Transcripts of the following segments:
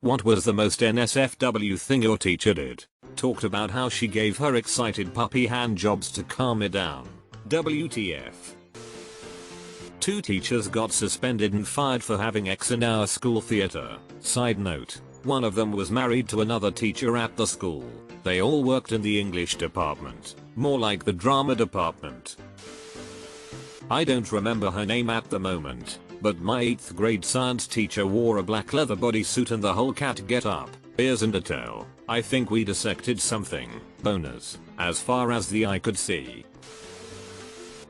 What was the most NSFW thing your teacher did? Talked about how she gave her excited puppy hand jobs to calm it down. WTF. 2 teachers got suspended and fired for having X in our school theater. Side note, one of them was married to another teacher at the school. They all worked in the English department, more like the drama department. I don't remember her name at the moment, but my 8th grade science teacher wore a black leather bodysuit and the whole cat get up, ears and a tail. I think we dissected something, boners, as far as the eye could see.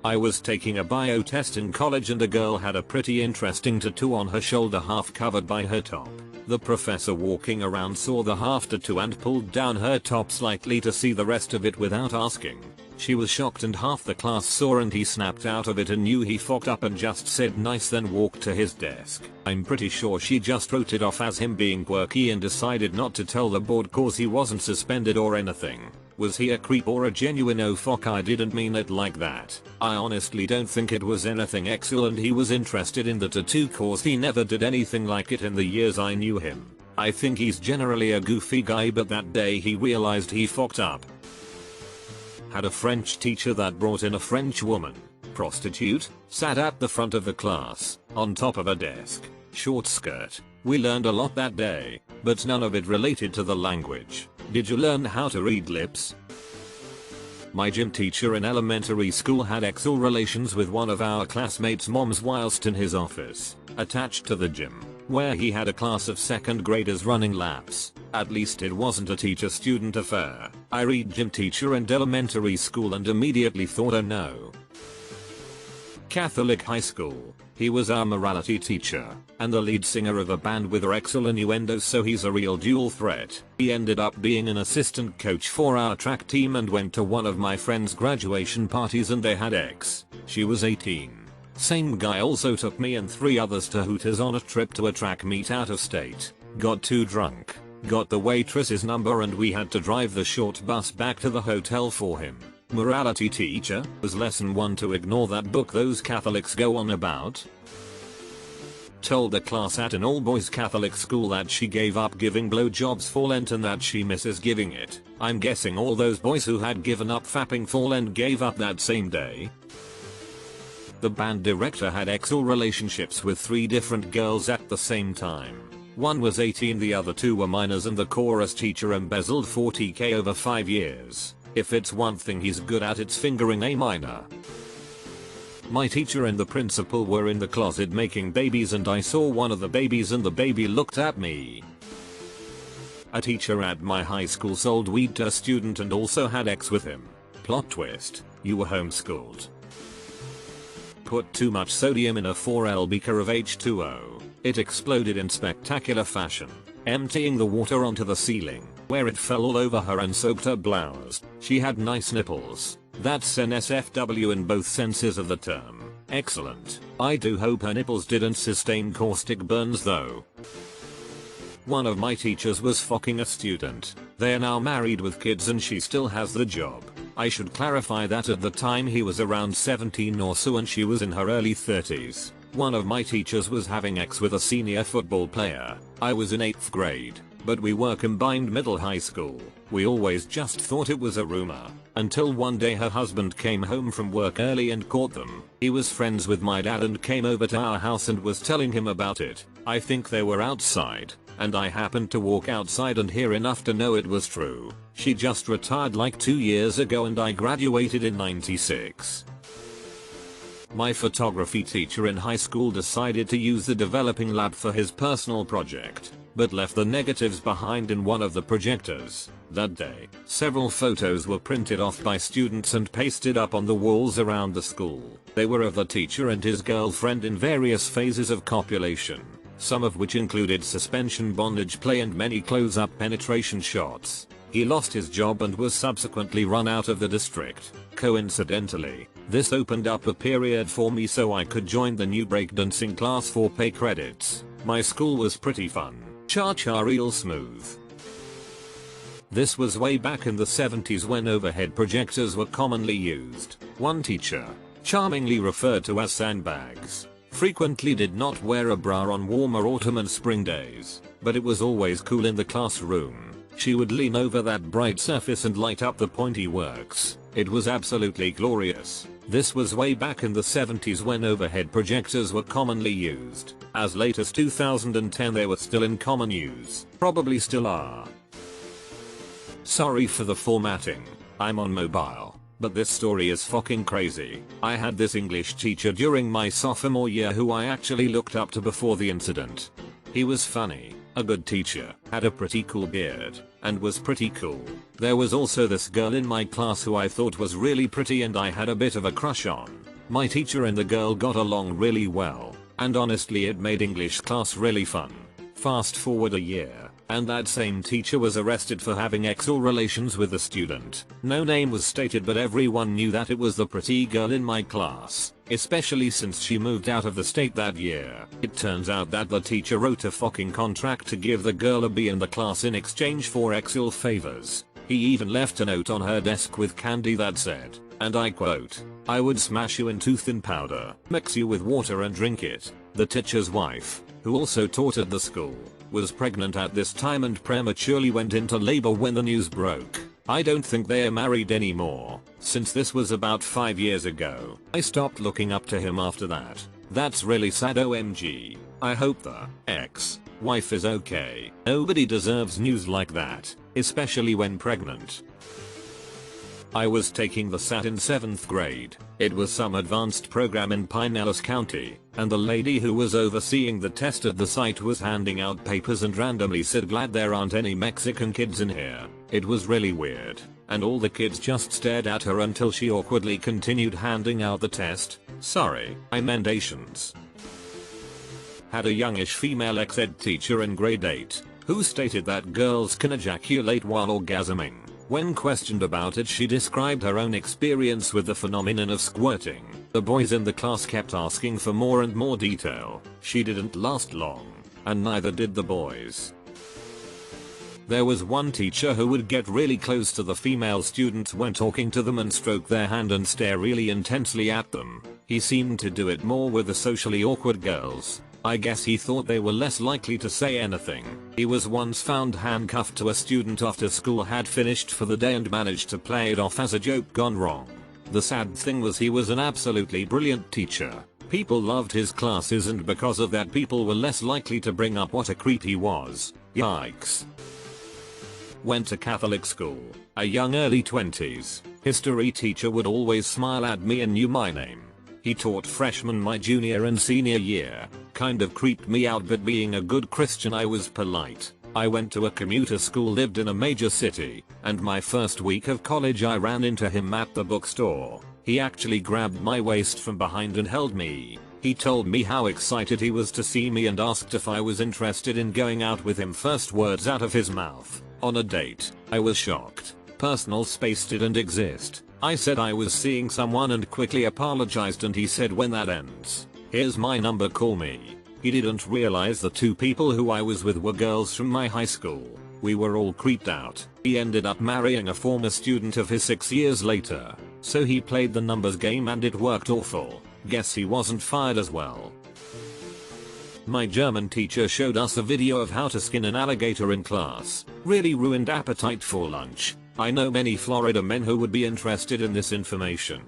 I was taking a bio test in college and a girl had a pretty interesting tattoo on her shoulder half covered by her top. The professor walking around saw the half tattoo and pulled down her top slightly to see the rest of it without asking. She was shocked and half the class saw and he snapped out of it and knew he fucked up and just said nice then walked to his desk. I'm pretty sure she just wrote it off as him being quirky and decided not to tell the board cause he wasn't suspended or anything. Was he a creep or a genuine oh fuck I didn't mean it like that. I honestly don't think it was anything excellent. He was interested in the tattoo cause he never did anything like it in the years I knew him. I think he's generally a goofy guy but that day he realized he fucked up. Had a French teacher that brought in a French woman, prostitute, sat at the front of the class, on top of a desk, short skirt. We learned a lot that day, but none of it related to the language. Did you learn how to read lips? My gym teacher in elementary school had sexual relations with one of our classmates' moms whilst in his office, attached to the gym, where he had a class of 2nd graders running laps. At least it wasn't a teacher-student affair. I read gym teacher in elementary school and immediately thought oh no. Catholic high school. He was our morality teacher, and the lead singer of a band with sexual innuendos so he's a real dual threat. He ended up being an assistant coach for our track team and went to one of my friend's graduation parties and they had X. She was 18. Same guy also took me and 3 others to Hooters on a trip to a track meet out of state. Got too drunk, got the waitress's number and we had to drive the short bus back to the hotel for him. Morality teacher was lesson 1 to ignore that book those Catholics go on about. Told the class at an all-boys Catholic school that she gave up giving blowjobs for Lent and that she misses giving it. I'm guessing all those boys who had given up fapping for Lent gave up that same day. The band director had sexual relationships with 3 different girls at the same time. One was 18, the other 2 were minors and the chorus teacher embezzled 40k over 5 years. If it's one thing he's good at it's fingering a minor. My teacher and the principal were in the closet making babies and I saw one of the babies and the baby looked at me. A teacher at my high school sold weed to a student and also had X with him. Plot twist, you were homeschooled. Put too much sodium in a 4L beaker of H2O. It exploded in spectacular fashion, emptying the water onto the ceiling, where it fell all over her and soaked her blouse. She had nice nipples. That's NSFW in both senses of the term. Excellent. I do hope her nipples didn't sustain caustic burns though. One of my teachers was fucking a student. They're now married with kids and she still has the job. I should clarify that at the time he was around 17 or so and she was in her early 30s. One of my teachers was having X with a senior football player. I was in 8th grade, but we were combined middle high school. We always just thought it was a rumor, until one day her husband came home from work early and caught them. He was friends with my dad and came over to our house and was telling him about it. I think they were outside, and I happened to walk outside and hear enough to know it was true. She just retired like 2 years ago and I graduated in '96. My photography teacher in high school decided to use the developing lab for his personal project, but left the negatives behind in one of the projectors. That day, several photos were printed off by students and pasted up on the walls around the school. They were of the teacher and his girlfriend in various phases of copulation, some of which included suspension bondage play and many close-up penetration shots. He lost his job and was subsequently run out of the district. Coincidentally, this opened up a period for me so I could join the new breakdancing class for pay credits. My school was pretty fun. Cha-cha real smooth. This was way back in the 70s when overhead projectors were commonly used. One teacher, charmingly referred to as sandbags, frequently did not wear a bra on warmer autumn and spring days, but it was always cool in the classroom. She would lean over that bright surface and light up the pointy works. It was absolutely glorious. This was way back in the 70s when overhead projectors were commonly used. As late as 2010 they were still in common use. Probably still are. Sorry for the formatting. I'm on mobile. But this story is fucking crazy. I had this English teacher during my sophomore year who I actually looked up to before the incident. He was funny, a good teacher, had a pretty cool beard, and was pretty cool. There was also this girl in my class who I thought was really pretty and I had a bit of a crush on. My teacher and the girl got along really well, and honestly it made English class really fun. Fast forward a year, and that same teacher was arrested for having sexual relations with a student. No name was stated but everyone knew that it was the pretty girl in my class, especially since she moved out of the state that year. It turns out that the teacher wrote a fucking contract to give the girl a B in the class in exchange for sexual favors. He even left a note on her desk with candy that said, and I quote, "I would smash you into thin powder, mix you with water and drink it." The teacher's wife, who also taught at the school, was pregnant at this time and prematurely went into labor when the news broke. I don't think they are married anymore. Since this was about 5 years ago, I stopped looking up to him after that. That's really sad. OMG. I hope the ex-wife is okay. Nobody deserves news like that, especially when pregnant. I was taking the SAT in 7th grade. It was some advanced program in Pinellas County, and the lady who was overseeing the test at the site was handing out papers and randomly said, "Glad there aren't any Mexican kids in here." It was really weird, and all the kids just stared at her until she awkwardly continued handing out the test. Sorry, I meant Asians. Had a youngish female ex-ed teacher in grade 8, who stated that girls can ejaculate while orgasming. When questioned about it, she described her own experience with the phenomenon of squirting. The boys in the class kept asking for more and more detail. She didn't last long, and neither did the boys. There was one teacher who would get really close to the female students when talking to them and stroke their hand and stare really intensely at them. He seemed to do it more with the socially awkward girls. I guess he thought they were less likely to say anything. He was once found handcuffed to a student after school had finished for the day and managed to play it off as a joke gone wrong. The sad thing was he was an absolutely brilliant teacher. People loved his classes and because of that people were less likely to bring up what a creep he was. Yikes. Went to Catholic school. A young early 20s history teacher would always smile at me and knew my name. He taught freshmen my junior and senior year. Kind of creeped me out, but being a good Christian I was polite. I went to a commuter school, lived in a major city, and my first week of college I ran into him at the bookstore. He actually grabbed my waist from behind and held me. He told me how excited he was to see me and asked if I was interested in going out with him. First words out of his mouth, "On a date." I was shocked. Personal space didn't exist. I said I was seeing someone and quickly apologized, and he said, "When that ends, here's my number, call me." He didn't realize the two people who I was with were girls from my high school. We were all creeped out. He ended up marrying a former student of his 6 years later. So he played the numbers game and it worked awful. Guess he wasn't fired as well. My German teacher showed us a video of how to skin an alligator in class. Really ruined appetite for lunch. I know many Florida men who would be interested in this information.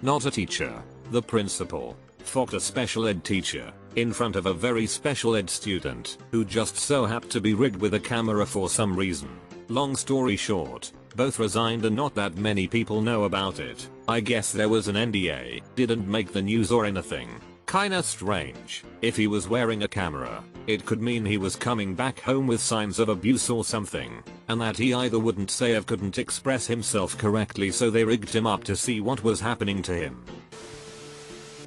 Not a teacher. The principal fucked a special ed teacher in front of a very special ed student who just so happened to be rigged with a camera for some reason. Long story short, both resigned and not that many people know about it. I guess there was an NDA, didn't make the news or anything. Kinda strange. If he was wearing a camera, it could mean he was coming back home with signs of abuse or something, and that he either wouldn't say or couldn't express himself correctly, so they rigged him up to see what was happening to him.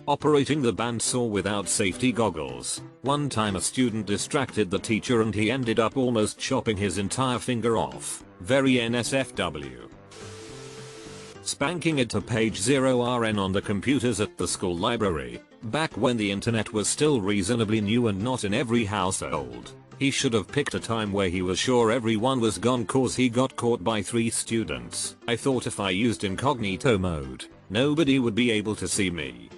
Operating the bandsaw without safety goggles. One time a student distracted the teacher and he ended up almost chopping his entire finger off. Very NSFW. Spanking it to page 0 on the computers at the school library, back when the internet was still reasonably new and not in every household. He should have picked a time where he was sure everyone was gone, cause he got caught by 3 students. I thought if I used incognito mode, nobody would be able to see me.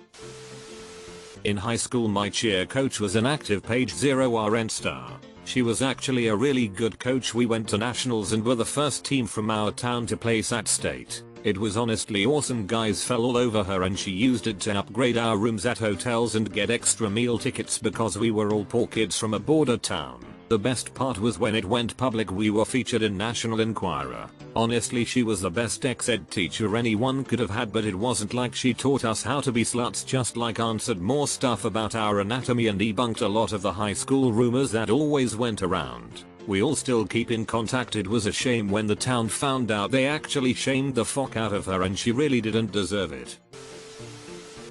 In high school my cheer coach was an active page 0 RN star. She was actually a really good coach. We went to nationals and were the first team from our town to place at state. It was honestly awesome. Guys fell all over her and she used it to upgrade our rooms at hotels and get extra meal tickets because we were all poor kids from a border town. The best part was when it went public we were featured in National Enquirer. Honestly she was the best ex-ed teacher anyone could have had, but it wasn't like she taught us how to be sluts, just like answered more stuff about our anatomy and debunked a lot of the high school rumors that always went around. We all still keep in contact. It was a shame when the town found out. They actually shamed the fuck out of her and she really didn't deserve it.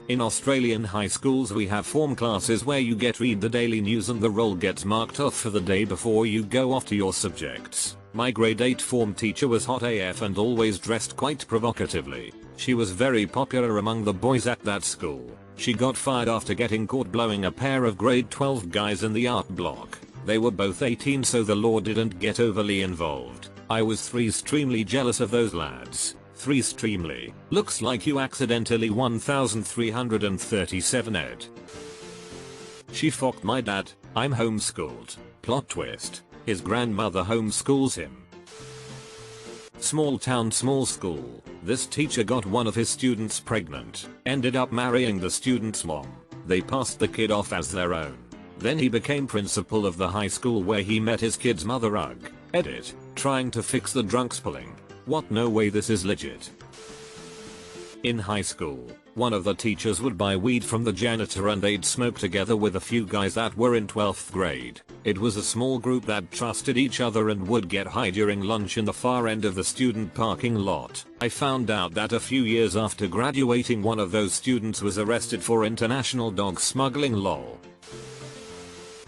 In Australian high schools we have form classes where you get read the daily news and the roll gets marked off for the day before you go off to your subjects. My grade 8 form teacher was hot AF and always dressed quite provocatively. She was very popular among the boys at that school. She got fired after getting caught blowing a pair of grade 12 guys in the art block. They were both 18 so the law didn't get overly involved. I was extremely jealous of those lads. Extremely. Looks like you accidentally 1337 ed. She fucked my dad. I'm homeschooled. Plot twist. His grandmother homeschools him. Small town, small school. This teacher got one of his students pregnant. Ended up marrying the student's mom. They passed the kid off as their own. Then he became principal of the high school where he met his kid's mother. Edit. Trying to fix the drunks pulling. What? No way, this is legit. In high school, one of the teachers would buy weed from the janitor and they'd smoke together with a few guys that were in 12th grade. It was a small group that trusted each other and would get high during lunch in the far end of the student parking lot. I found out that a few years after graduating one of those students was arrested for international dog smuggling. Lol.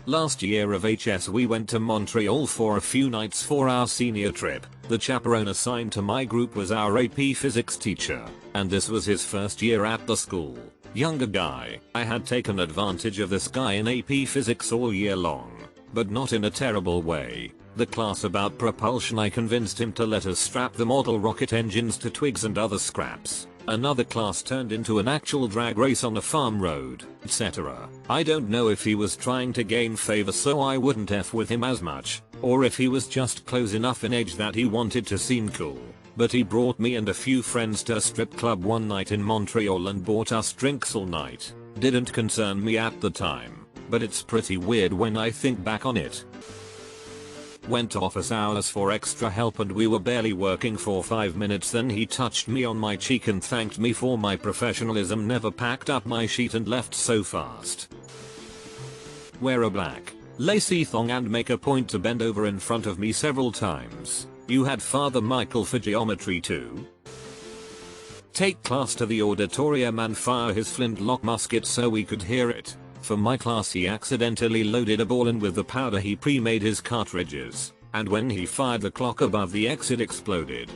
Last year of HS we went to Montreal for a few nights for our senior trip. The chaperone assigned to my group was our AP physics teacher, and this was his first year at the school. Younger guy. I had taken advantage of this guy in AP physics all year long, but not in a terrible way. The class about propulsion, I convinced him to let us strap the model rocket engines to twigs and other scraps. Another class turned into an actual drag race on a farm road, etc. I don't know if he was trying to gain favor so I wouldn't F with him as much, or if he was just close enough in age that he wanted to seem cool. But he brought me and a few friends to a strip club one night in Montreal and bought us drinks all night. Didn't concern me at the time, but it's pretty weird when I think back on it. Went to office hours for extra help and we were barely working for 5 minutes, then he touched me on my cheek and thanked me for my professionalism. Never packed up my sheet and left so fast. Wear a black, lacy thong and make a point to bend over in front of me several times. You had Father Michael for geometry too? Take class to the auditorium and fire his flintlock musket so we could hear it. For my class he accidentally loaded a ball in with the powder he pre-made his cartridges, and when he fired the clock above the exit exploded.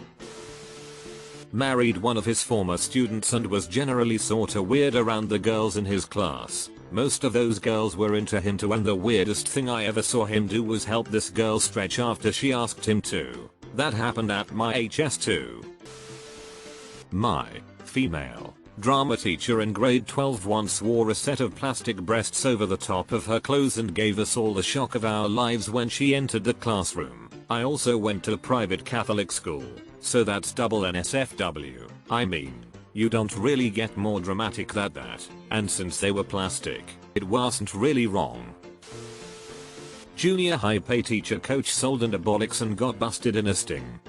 Married one of his former students and was generally sorta weird around the girls in his class. Most of those girls were into him too, and the weirdest thing I ever saw him do was help this girl stretch after she asked him to. That happened at my HS too. My female drama teacher in grade 12 once wore a set of plastic breasts over the top of her clothes and gave us all the shock of our lives when she entered the classroom. I also went to a private Catholic school, so that's double NSFW. I mean, you don't really get more dramatic than that, and since they were plastic, it wasn't really wrong. Junior high pay teacher coach sold anabolics and got busted in a sting.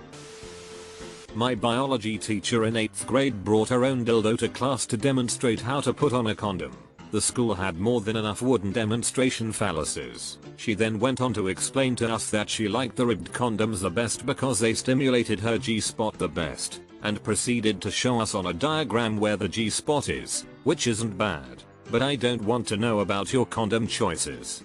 My biology teacher in 8th grade brought her own dildo to class to demonstrate how to put on a condom. The school had more than enough wooden demonstration phalluses. She then went on to explain to us that she liked the ribbed condoms the best because they stimulated her G-spot the best, and proceeded to show us on a diagram where the G-spot is, which isn't bad, but I don't want to know about your condom choices.